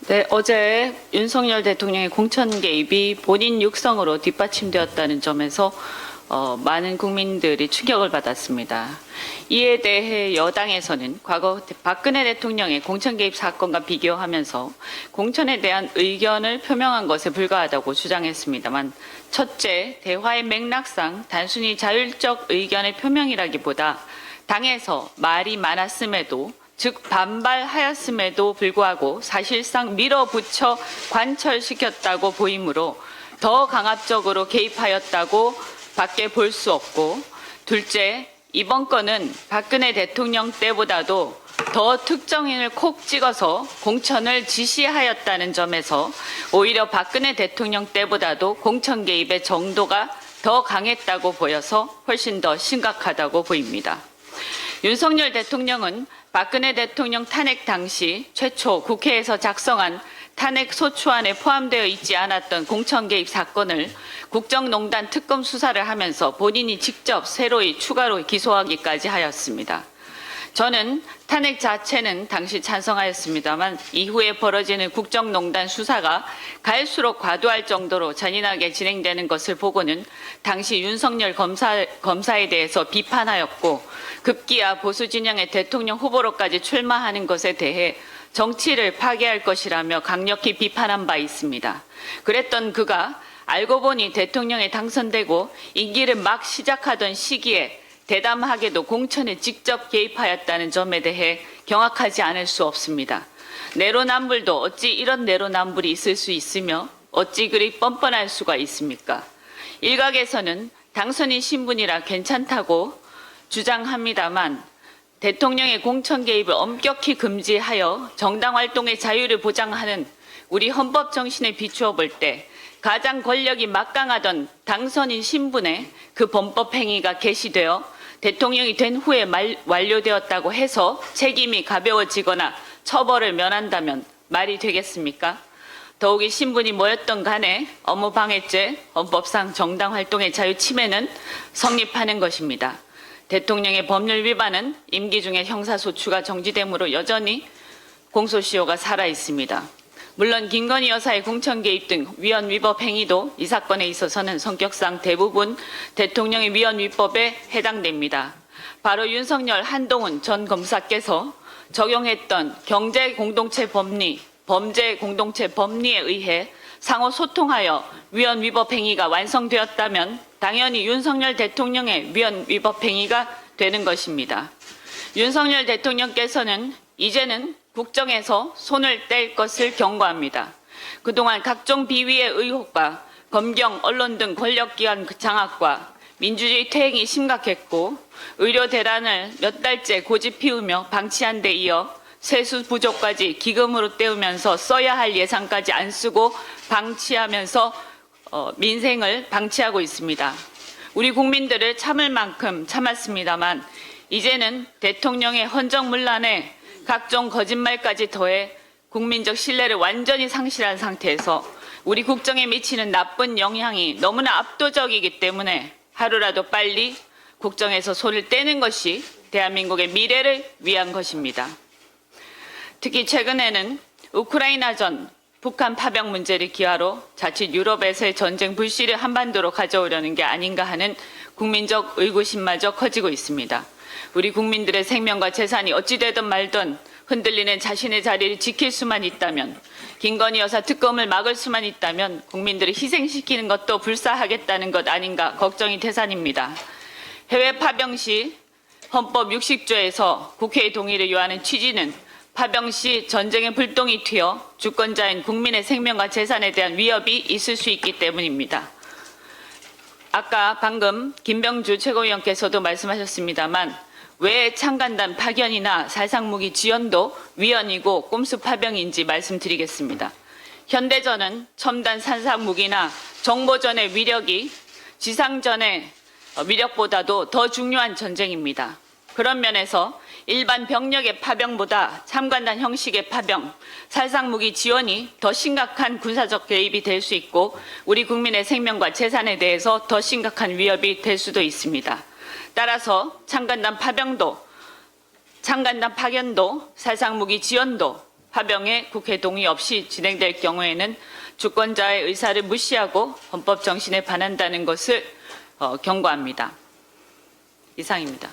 네, 어제 윤석열 대통령의 공천 개입이 본인 육성으로 뒷받침되었다는 점에서 많은 국민들이 충격을 받았습니다. 이에 대해 여당에서는 과거 박근혜 대통령의 공천 개입 사건과 비교하면서 공천에 대한 의견을 표명한 것에 불과하다고 주장했습니다만, 첫째, 대화의 맥락상 단순히 자율적 의견의 표명이라기보다 당에서 말이 많았음에도, 즉 반발하였음에도 불구하고 사실상 밀어붙여 관철시켰다고 보이므로 더 강압적으로 개입하였다고 밖에 볼 수 없고, 둘째, 이번 건은 박근혜 대통령 때보다도 더 특정인을 콕 찍어서 공천을 지시하였다는 점에서 오히려 박근혜 대통령 때보다도 공천 개입의 정도가 더 강했다고 보여서 훨씬 더 심각하다고 보입니다. 윤석열 대통령은 박근혜 대통령 탄핵 당시 최초 국회에서 작성한 탄핵 소추안에 포함되어 있지 않았던 공천 개입 사건을 국정농단 특검 수사를 하면서 본인이 직접 새로이 추가로 기소하기까지 하였습니다. 저는 탄핵 자체는 당시 찬성하였습니다만 이후에 벌어지는 국정농단 수사가 갈수록 과도할 정도로 잔인하게 진행되는 것을 보고는 당시 윤석열 검사에 대해서 비판하였고, 급기야 보수 진영의 대통령 후보로까지 출마하는 것에 대해 정치를 파괴할 것이라며 강력히 비판한 바 있습니다. 그랬던 그가 알고 보니 대통령에 당선되고 임기를 막 시작하던 시기에 대담하게도 공천에 직접 개입하였다는 점에 대해 경악하지 않을 수 없습니다. 내로남불도 어찌 이런 내로남불이 있을 수 있으며 어찌 그리 뻔뻔할 수가 있습니까? 일각에서는 당선인 신분이라 괜찮다고 주장합니다만, 대통령의 공천 개입을 엄격히 금지하여 정당 활동의 자유를 보장하는 우리 헌법 정신에 비추어 볼 때 가장 권력이 막강하던 당선인 신분에 그 범법 행위가 개시되어 대통령이 된 후에 완료되었다고 해서 책임이 가벼워지거나 처벌을 면한다면 말이 되겠습니까? 더욱이 신분이 뭐였던 간에 업무방해죄, 헌법상 정당 활동의 자유 침해는 성립하는 것입니다. 대통령의 법률 위반은 임기 중에 형사소추가 정지되므로 여전히 공소시효가 살아있습니다. 물론 김건희 여사의 공천 개입 등 위헌 위법 행위도 이 사건에 있어서는 성격상 대부분 대통령의 위헌 위법에 해당됩니다. 바로 윤석열 한동훈 전 검사께서 적용했던 경제 공동체 법리, 범죄 공동체 법리에 의해 상호 소통하여 위헌 위법 행위가 완성되었다면 당연히 윤석열 대통령의 위헌 위법 행위가 되는 것입니다. 윤석열 대통령께서는 이제는 국정에서 손을 뗄 것을 경고합니다. 그동안 각종 비위의 의혹과 검경, 언론 등 권력기관 장악과 민주주의 퇴행이 심각했고, 의료 대란을 몇 달째 고집 피우며 방치한 데 이어 세수 부족까지 기금으로 때우면서 써야 할 예산까지 안 쓰고 방치하면서 민생을 방치하고 있습니다. 우리 국민들을 참을 만큼 참았습니다만 이제는 대통령의 헌정문란에 각종 거짓말까지 더해 국민적 신뢰를 완전히 상실한 상태에서 우리 국정에 미치는 나쁜 영향이 너무나 압도적이기 때문에 하루라도 빨리 국정에서 손을 떼는 것이 대한민국의 미래를 위한 것입니다. 특히 최근에는 우크라이나전, 북한 파병 문제를 기화로 자칫 유럽에서의 전쟁 불씨를 한반도로 가져오려는 게 아닌가 하는 국민적 의구심마저 커지고 있습니다. 우리 국민들의 생명과 재산이 어찌되든 말든 흔들리는 자신의 자리를 지킬 수만 있다면, 김건희 여사 특검을 막을 수만 있다면 국민들을 희생시키는 것도 불사하겠다는 것 아닌가 걱정이 태산입니다. 해외 파병 시 헌법 60조에서 국회의 동의를 요하는 취지는 파병 시 전쟁의 불똥이 튀어 주권자인 국민의 생명과 재산에 대한 위협이 있을 수 있기 때문입니다. 아까 방금 김병주 최고위원께서도 말씀하셨습니다만 왜 창간단 파견이나 살상무기 지원도 위헌이고 꼼수 파병인지 말씀드리겠습니다. 현대전은 첨단 살상무기나 정보전의 위력이 지상전의 위력보다도 더 중요한 전쟁입니다. 그런 면에서 일반 병력의 파병보다 참관단 형식의 파병, 살상무기 지원이 더 심각한 군사적 개입이 될 수 있고 우리 국민의 생명과 재산에 대해서 더 심각한 위협이 될 수도 있습니다. 따라서 창간단 파견도 살상무기 지원도 파병에 국회 동의 없이 진행될 경우에는 주권자의 의사를 무시하고 헌법 정신에 반한다는 것을 경고합니다. 이상입니다.